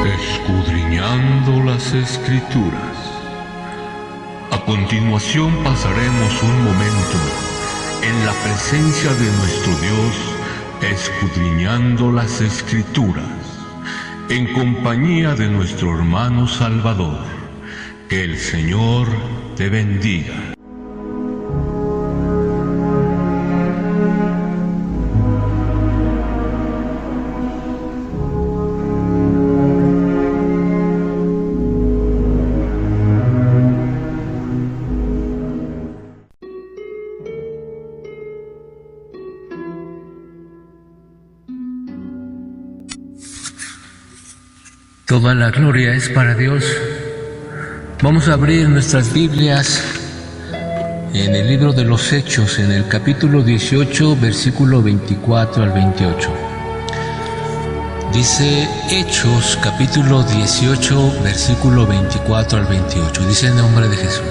Escudriñando las Escrituras. A continuación pasaremos un momento en la presencia de nuestro Dios, escudriñando las Escrituras, en compañía de nuestro hermano Salvador. Que el Señor te bendiga. Toda la gloria es para Dios. Vamos a abrir nuestras Biblias en el libro de los Hechos, en el capítulo 18, versículo 24 al 28. Dice Hechos, capítulo 18, versículo 24 al 28. Dice en nombre de Jesús.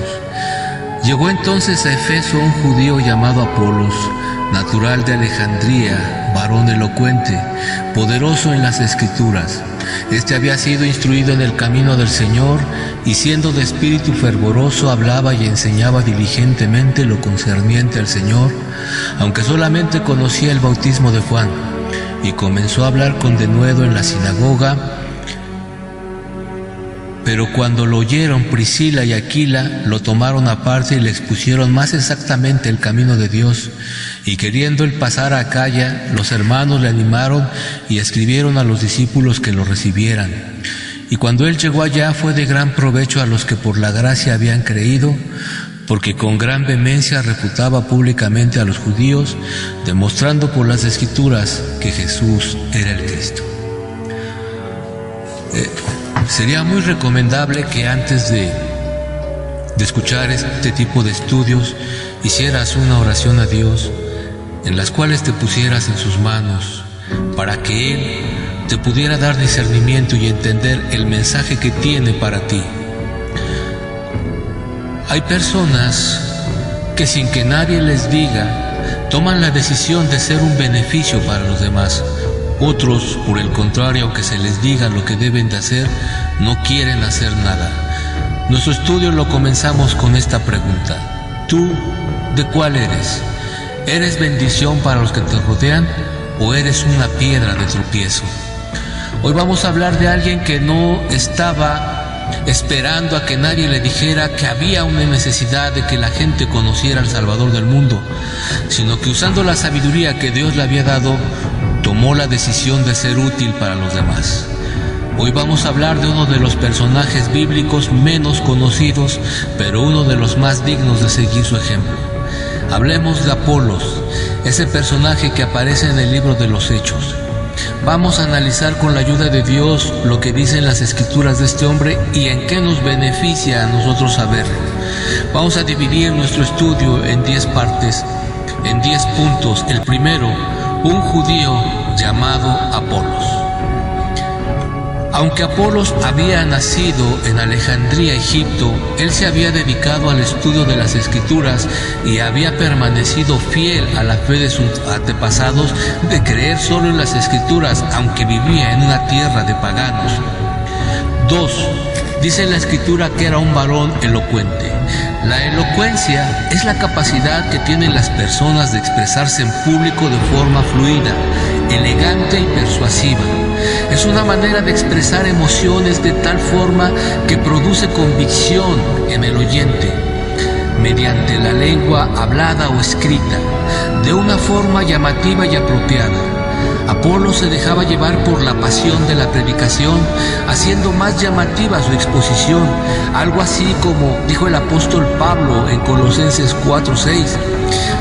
Llegó entonces a Efeso un judío llamado Apolos, natural de Alejandría, varón elocuente, poderoso en las Escrituras. Este había sido instruido en el camino del Señor, y siendo de espíritu fervoroso hablaba y enseñaba diligentemente lo concerniente al Señor, aunque solamente conocía el bautismo de Juan, y comenzó a hablar con denuedo en la sinagoga. Pero cuando lo oyeron Priscila y Aquila, lo tomaron aparte y le expusieron más exactamente el camino de Dios. Y queriendo él pasar a Acaya, los hermanos le animaron y escribieron a los discípulos que lo recibieran. Y cuando él llegó allá, fue de gran provecho a los que por la gracia habían creído, porque con gran vehemencia refutaba públicamente a los judíos, demostrando por las Escrituras que Jesús era el Cristo. Sería muy recomendable que antes de escuchar este tipo de estudios hicieras una oración a Dios, en las cuales te pusieras en sus manos, para que Él te pudiera dar discernimiento y entender el mensaje que tiene para ti. Hay personas que sin que nadie les diga, toman la decisión de ser un beneficio para los demás. Otros, por el contrario, aunque se les diga lo que deben de hacer, no quieren hacer nada. Nuestro estudio lo comenzamos con esta pregunta: ¿tú de cuál eres? ¿Eres bendición para los que te rodean o eres una piedra de tropiezo? Hoy vamos a hablar de alguien que no estaba esperando a que nadie le dijera que había una necesidad de que la gente conociera al Salvador del mundo, sino que usando la sabiduría que Dios le había dado, tomó la decisión de ser útil para los demás. Hoy vamos a hablar de uno de los personajes bíblicos menos conocidos, pero uno de los más dignos de seguir su ejemplo. Hablemos de Apolos, ese personaje que aparece en el libro de los Hechos. Vamos a analizar con la ayuda de Dios lo que dicen las Escrituras de este hombre y en qué nos beneficia a nosotros saberlo. Vamos a dividir nuestro estudio en 10 partes, en 10 puntos. El primero, un judío llamado Apolos. Aunque Apolos había nacido en Alejandría, Egipto, él se había dedicado al estudio de las Escrituras y había permanecido fiel a la fe de sus antepasados de creer solo en las Escrituras, aunque vivía en una tierra de paganos. 2. Dice la Escritura que era un varón elocuente. La elocuencia es la capacidad que tienen las personas de expresarse en público de forma fluida, elegante y persuasiva. Es una manera de expresar emociones de tal forma que produce convicción en el oyente, mediante la lengua hablada o escrita, de una forma llamativa y apropiada. Apolos se dejaba llevar por la pasión de la predicación, haciendo más llamativa su exposición, algo así como dijo el apóstol Pablo en Colosenses 4:6: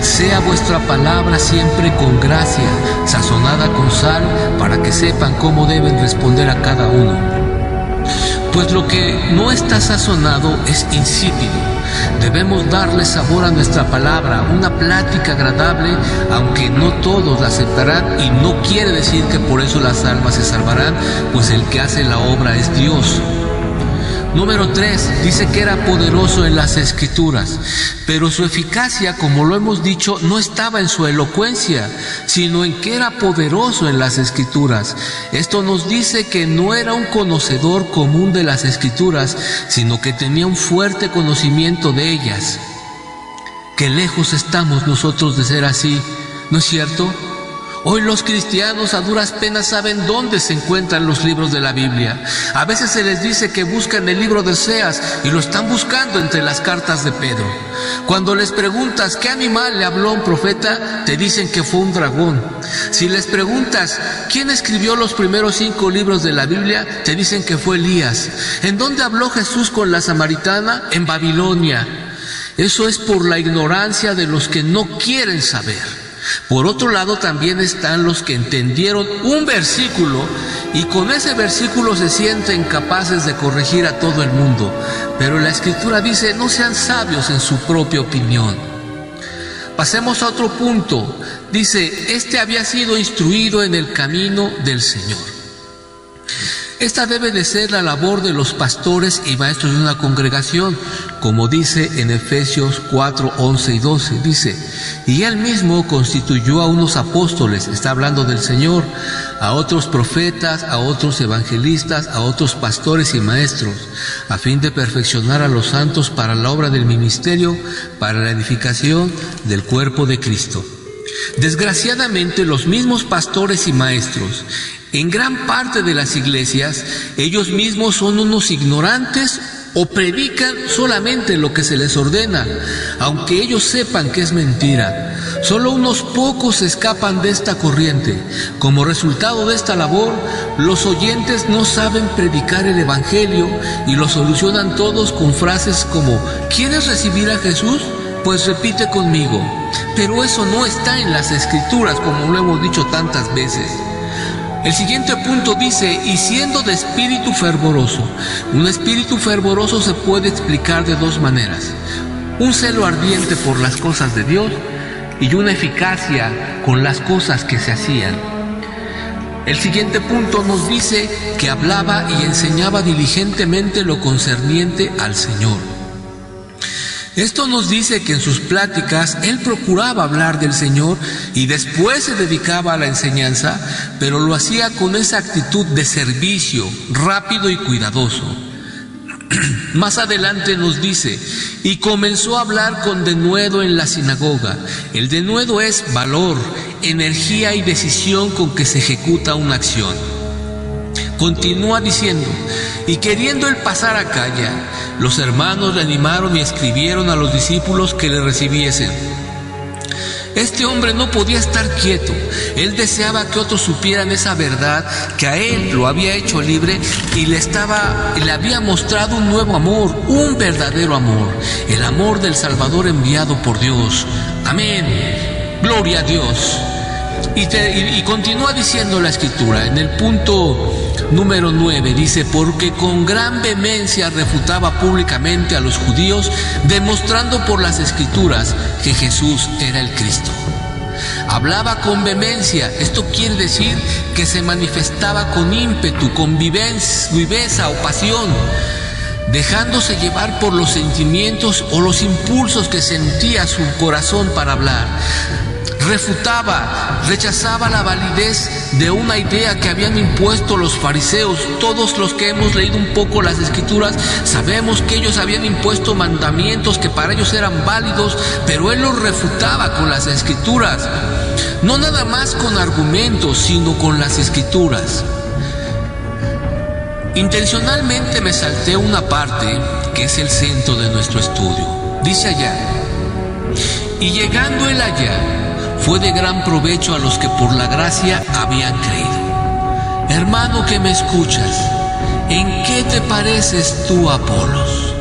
sea vuestra palabra siempre con gracia, sazonada con sal, para que sepan cómo deben responder a cada uno. Pues lo que no está sazonado es insípido. Debemos darle sabor a nuestra palabra, una plática agradable, aunque no todos la aceptarán, y no quiere decir que por eso las almas se salvarán, pues el que hace la obra es Dios. Número 3, dice que era poderoso en las Escrituras, pero su eficacia, como lo hemos dicho, no estaba en su elocuencia, sino en que era poderoso en las Escrituras. Esto nos dice que no era un conocedor común de las Escrituras, sino que tenía un fuerte conocimiento de ellas. Qué lejos estamos nosotros de ser así, ¿no es cierto? Hoy los cristianos a duras penas saben dónde se encuentran los libros de la Biblia. A veces se les dice que buscan el libro de Oseas y lo están buscando entre las cartas de Pedro. Cuando les preguntas qué animal le habló a un profeta, te dicen que fue un dragón. Si les preguntas quién escribió los primeros 5 libros de la Biblia, te dicen que fue Elías. ¿En dónde habló Jesús con la samaritana? En Babilonia. Eso es por la ignorancia de los que no quieren saber. Por otro lado, también están los que entendieron un versículo y con ese versículo se sienten capaces de corregir a todo el mundo. Pero la Escritura dice, no sean sabios en su propia opinión. Pasemos a otro punto. Dice, este había sido instruido en el camino del Señor. Esta debe de ser la labor de los pastores y maestros de una congregación, como dice en Efesios 4, 11 y 12, dice, y él mismo constituyó a unos apóstoles, está hablando del Señor, a otros profetas, a otros evangelistas, a otros pastores y maestros, a fin de perfeccionar a los santos para la obra del ministerio, para la edificación del cuerpo de Cristo. Desgraciadamente, los mismos pastores y maestros, en gran parte de las iglesias, ellos mismos son unos ignorantes o predican solamente lo que se les ordena, aunque ellos sepan que es mentira. Solo unos pocos escapan de esta corriente. Como resultado de esta labor, los oyentes no saben predicar el evangelio y lo solucionan todos con frases como ¿quieres recibir a Jesús? Pues repite conmigo. Pero eso no está en las Escrituras, como lo hemos dicho tantas veces. El siguiente punto dice, y siendo de espíritu fervoroso. Un espíritu fervoroso se puede explicar de 2 maneras. Un celo ardiente por las cosas de Dios y una eficacia con las cosas que se hacían. El siguiente punto nos dice que hablaba y enseñaba diligentemente lo concerniente al Señor. Esto nos dice que en sus pláticas él procuraba hablar del Señor y después se dedicaba a la enseñanza, pero lo hacía con esa actitud de servicio, rápido y cuidadoso. Más adelante nos dice, y comenzó a hablar con denuedo en la sinagoga. El denuedo es valor, energía y decisión con que se ejecuta una acción. Continúa diciendo, y queriendo él pasar a Acaya, los hermanos le animaron y escribieron a los discípulos que le recibiesen. Este hombre no podía estar quieto. Él deseaba que otros supieran esa verdad, que a él lo había hecho libre y le había mostrado un nuevo amor, un verdadero amor, el amor del Salvador enviado por Dios. Amén. Gloria a Dios. Y continúa diciendo la Escritura en el punto número 9, dice, porque con gran vehemencia refutaba públicamente a los judíos, demostrando por las Escrituras que Jesús era el Cristo. Hablaba con vehemencia, esto quiere decir que se manifestaba con ímpetu, con viveza o pasión, dejándose llevar por los sentimientos o los impulsos que sentía su corazón para hablar. Refutaba, rechazaba la validez de una idea que habían impuesto los fariseos. Todos los que hemos leído un poco las Escrituras sabemos que ellos habían impuesto mandamientos que para ellos eran válidos, pero él los refutaba con las Escrituras. No nada más con argumentos, sino con las Escrituras. Intencionalmente me salté una parte que es el centro de nuestro estudio. Dice allá, y llegando él allá, fue de gran provecho a los que por la gracia habían creído. Hermano que me escuchas, ¿en qué te pareces tú a Apolos?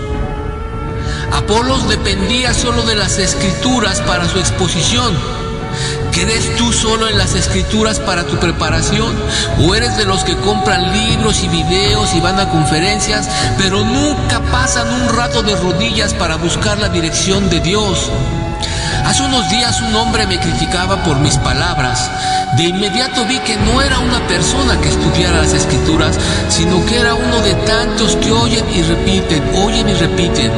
Apolos dependía solo de las Escrituras para su exposición. ¿Crees tú solo en las Escrituras para tu preparación? ¿O eres de los que compran libros y videos y van a conferencias, pero nunca pasan un rato de rodillas para buscar la dirección de Dios? Hace unos días un hombre me criticaba por mis palabras. De inmediato vi que no era una persona que estudiara las Escrituras, sino que era uno de tantos que oyen y repiten.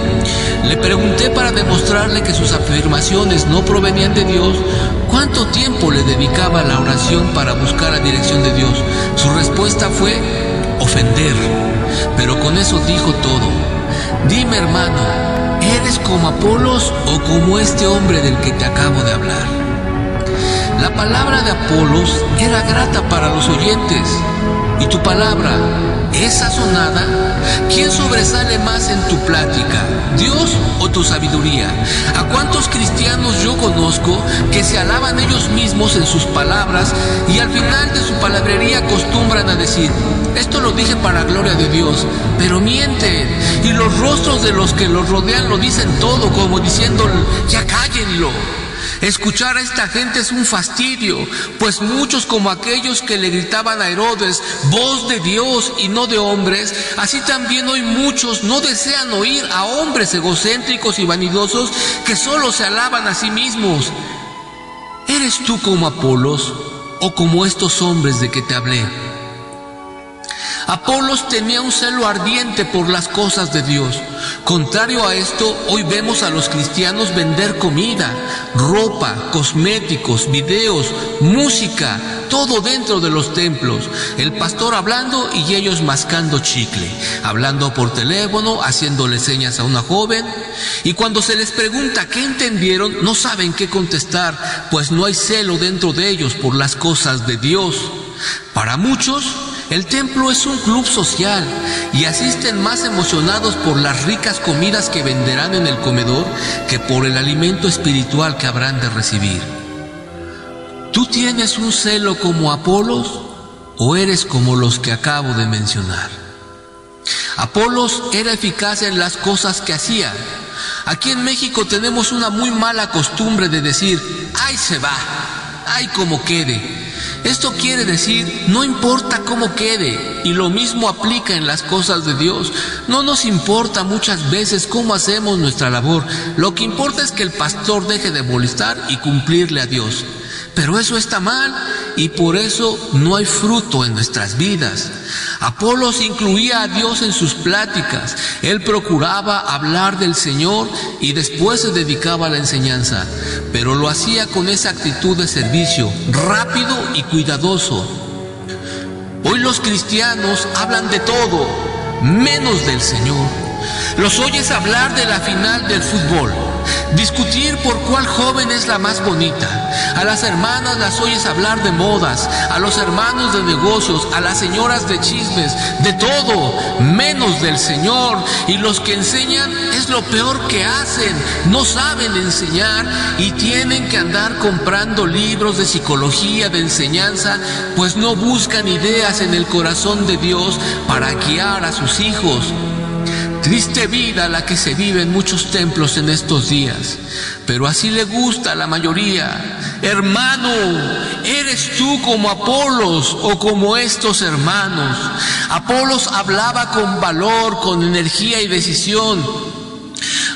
Le pregunté para demostrarle que sus afirmaciones no provenían de Dios, ¿cuánto tiempo le dedicaba a la oración para buscar la dirección de Dios? Su respuesta fue ofender, pero con eso dijo todo. Dime, hermano, ¿eres como Apolos o como este hombre del que te acabo de hablar? La palabra de Apolos era grata para los oyentes. ¿Y tu palabra es sazonada? ¿Quién sobresale más en tu plática, Dios o tu sabiduría? ¿A cuántos cristianos yo conozco que se alaban ellos mismos en sus palabras y al final de su palabrería acostumbran a decir: esto lo dije para gloria de Dios, pero mienten, y los rostros de los que los rodean lo dicen todo, como diciendo: ya cállenlo? Escuchar a esta gente es un fastidio, pues muchos, como aquellos que le gritaban a Herodes, voz de Dios y no de hombres, así también hoy muchos no desean oír a hombres egocéntricos y vanidosos que solo se alaban a sí mismos. ¿Eres tú como Apolos o como estos hombres de que te hablé? Apolos tenía un celo ardiente por las cosas de Dios. Contrario a esto, hoy vemos a los cristianos vender comida, ropa, cosméticos, videos, música, todo dentro de los templos. El pastor hablando y ellos mascando chicle, hablando por teléfono, haciéndole señas a una joven. Y cuando se les pregunta qué entendieron, no saben qué contestar, pues no hay celo dentro de ellos por las cosas de Dios. Para muchos, el templo es un club social y asisten más emocionados por las ricas comidas que venderán en el comedor que por el alimento espiritual que habrán de recibir. ¿Tú tienes un celo como Apolos o eres como los que acabo de mencionar? Apolos era eficaz en las cosas que hacía. Aquí en México tenemos una muy mala costumbre de decir: ¡ay, se va! ¡Ay, como quede! Esto quiere decir, no importa cómo quede, y lo mismo aplica en las cosas de Dios. No nos importa muchas veces cómo hacemos nuestra labor, lo que importa es que el pastor deje de molestar y cumplirle a Dios. Pero eso está mal, y por eso no hay fruto en nuestras vidas. Apolos incluía a Dios en sus pláticas. Él procuraba hablar del Señor y después se dedicaba a la enseñanza, pero lo hacía con esa actitud de servicio, rápido y cuidadoso. Hoy los cristianos hablan de todo, menos del Señor. Los oyes hablar de la final del fútbol, discutir por cuál joven es la más bonita. A las hermanas las oyes hablar de modas, a los hermanos de negocios, a las señoras de chismes, de todo, menos del Señor. Y los que enseñan es lo peor que hacen, no saben enseñar y tienen que andar comprando libros de psicología, de enseñanza, pues no buscan ideas en el corazón de Dios para guiar a sus hijos. Triste vida la que se vive en muchos templos en estos días, pero así le gusta a la mayoría. Hermano, ¿eres tú como Apolos o como estos hermanos? Apolos hablaba con valor, con energía y decisión.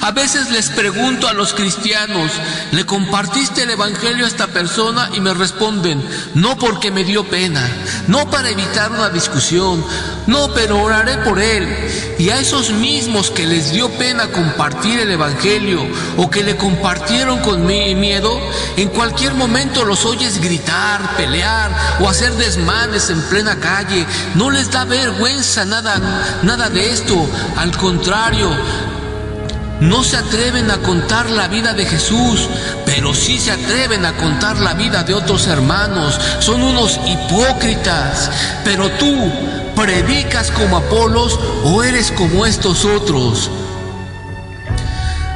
A veces les pregunto a los cristianos: ¿le compartiste el evangelio a esta persona? Y me responden: no, porque me dio pena, no para evitar una discusión, no, pero oraré por él. Y a esos mismos que les dio pena compartir el evangelio o que le compartieron con miedo, en cualquier momento los oyes gritar, pelear o hacer desmanes en plena calle. No les da vergüenza nada de esto, al contrario. No se atreven a contar la vida de Jesús, pero sí se atreven a contar la vida de otros hermanos. Son unos hipócritas. Pero tú, ¿predicas como Apolos o eres como estos otros?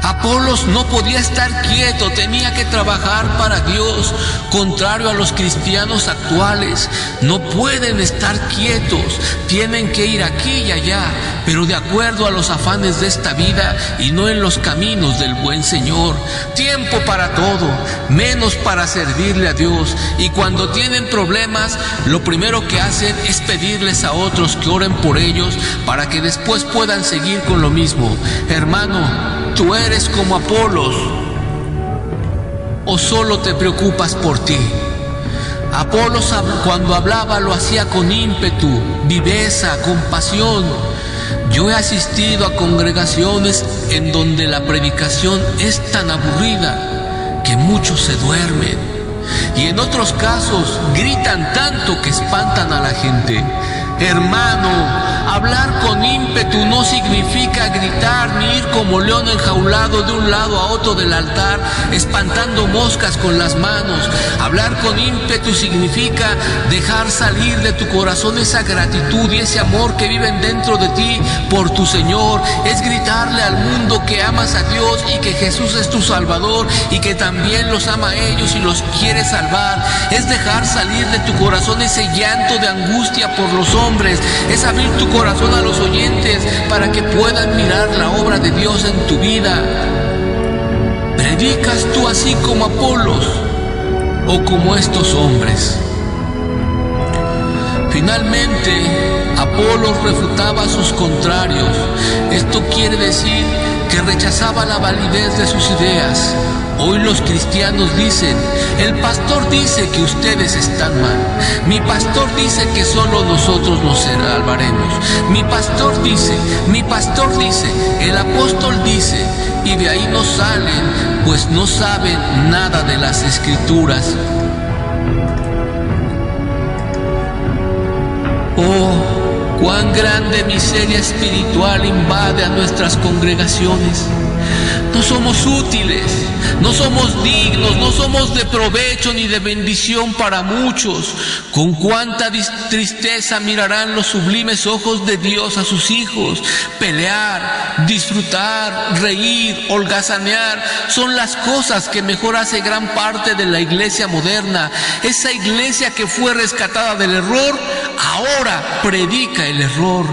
Apolos no podía estar quieto, tenía que trabajar para Dios. Contrario a los cristianos actuales, no pueden estar quietos, tienen que ir aquí y allá, pero de acuerdo a los afanes de esta vida y no en los caminos del buen Señor. Tiempo para todo, menos para servirle a Dios. Y cuando tienen problemas, lo primero que hacen es pedirles a otros que oren por ellos para que después puedan seguir con lo mismo. Hermano, tú eres como Apolos. ¿O solo te preocupas por ti? Apolos, cuando hablaba, lo hacía con ímpetu, viveza, compasión. Yo he asistido a congregaciones en donde la predicación es tan aburrida que muchos se duermen, y en otros casos gritan tanto que espantan a la gente. Hermano, hablar con ímpetu no significa gritar ni ir como león enjaulado de un lado a otro del altar, espantando moscas con las manos. Hablar con ímpetu significa dejar salir de tu corazón esa gratitud y ese amor que viven dentro de ti por tu Señor. Es gritarle al mundo que amas a Dios y que Jesús es tu Salvador y que también los ama a ellos y los quiere salvar. Es dejar salir de tu corazón ese llanto de angustia por los hombres. Es abrir tu corazón a los oyentes para que puedan mirar la obra de Dios en tu vida. ¿Predicas tú así como Apolos o como estos hombres? Finalmente, Apolos refutaba a sus contrarios. Esto quiere decir que rechazaba la validez de sus ideas. Hoy los cristianos dicen: el pastor dice que ustedes están mal. Mi pastor dice que solo nosotros nos salvaremos. Mi pastor dice, el apóstol dice, y de ahí no salen, pues no saben nada de las Escrituras. Oh, cuán grande miseria espiritual invade a nuestras congregaciones. No somos útiles, no somos dignos, no somos de provecho ni de bendición para muchos. Con cuánta tristeza mirarán los sublimes ojos de Dios a sus hijos. Pelear, disfrutar, reír, holgazanear son las cosas que mejor hace gran parte de la iglesia moderna. Esa iglesia que fue rescatada del error, ahora predica el error.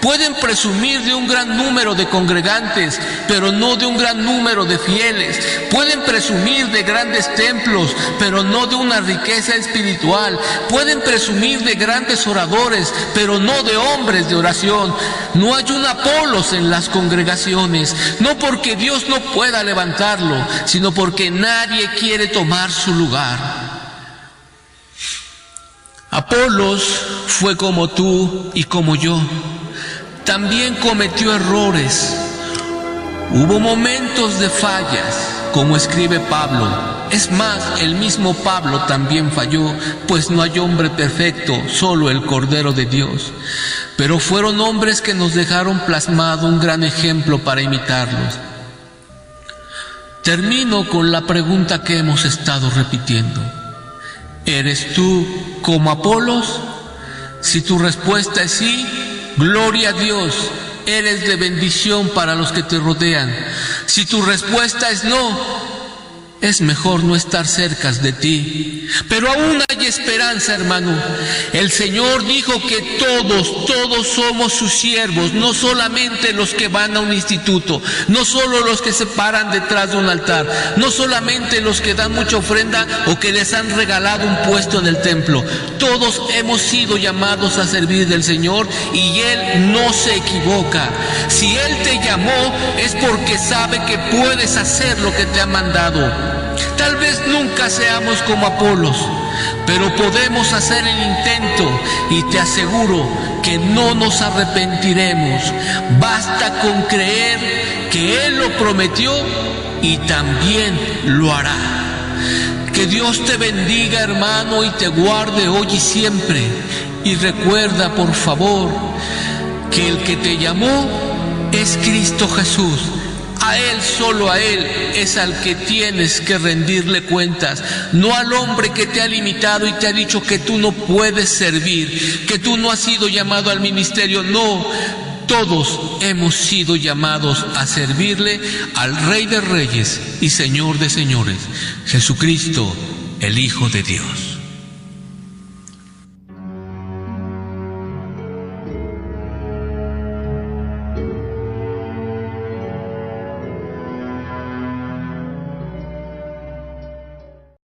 Pueden presumir de un gran número de congregantes, pero no de un gran número de fieles. Pueden presumir de grandes templos, pero no de una riqueza espiritual. Pueden presumir de grandes oradores, pero no de hombres de oración. No hay un Apolos en las congregaciones, no porque Dios no pueda levantarlo, sino porque nadie quiere tomar su lugar. Apolos fue como tú y como yo. También cometió errores. Hubo momentos de fallas, como escribe Pablo. Es más, el mismo Pablo también falló, pues no hay hombre perfecto, solo el Cordero de Dios. Pero fueron hombres que nos dejaron plasmado un gran ejemplo para imitarlos. Termino con la pregunta que hemos estado repitiendo. ¿Eres tú como Apolos? Si tu respuesta es sí, gloria a Dios, eres de bendición para los que te rodean. Si tu respuesta es no, es mejor no estar cerca de ti. Pero aún hay esperanza, hermano. El Señor dijo que todos somos sus siervos, no solamente los que van a un instituto, no solo los que se paran detrás de un altar, no solamente los que dan mucha ofrenda o que les han regalado un puesto en el templo. Todos hemos sido llamados a servir del Señor y Él no se equivoca. Si Él te llamó es porque sabe que puedes hacer lo que te ha mandado. Tal vez nunca seamos como Apolos, pero podemos hacer el intento y te aseguro que no nos arrepentiremos. Basta con creer que Él lo prometió y también lo hará. Que Dios te bendiga, hermano, y te guarde hoy y siempre. Y recuerda, por favor, que el que te llamó es Cristo Jesús. A Él, solo a Él, es al que tienes que rendirle cuentas, no al hombre que te ha limitado y te ha dicho que tú no puedes servir, que tú no has sido llamado al ministerio. No, todos hemos sido llamados a servirle al Rey de Reyes y Señor de Señores, Jesucristo, el Hijo de Dios.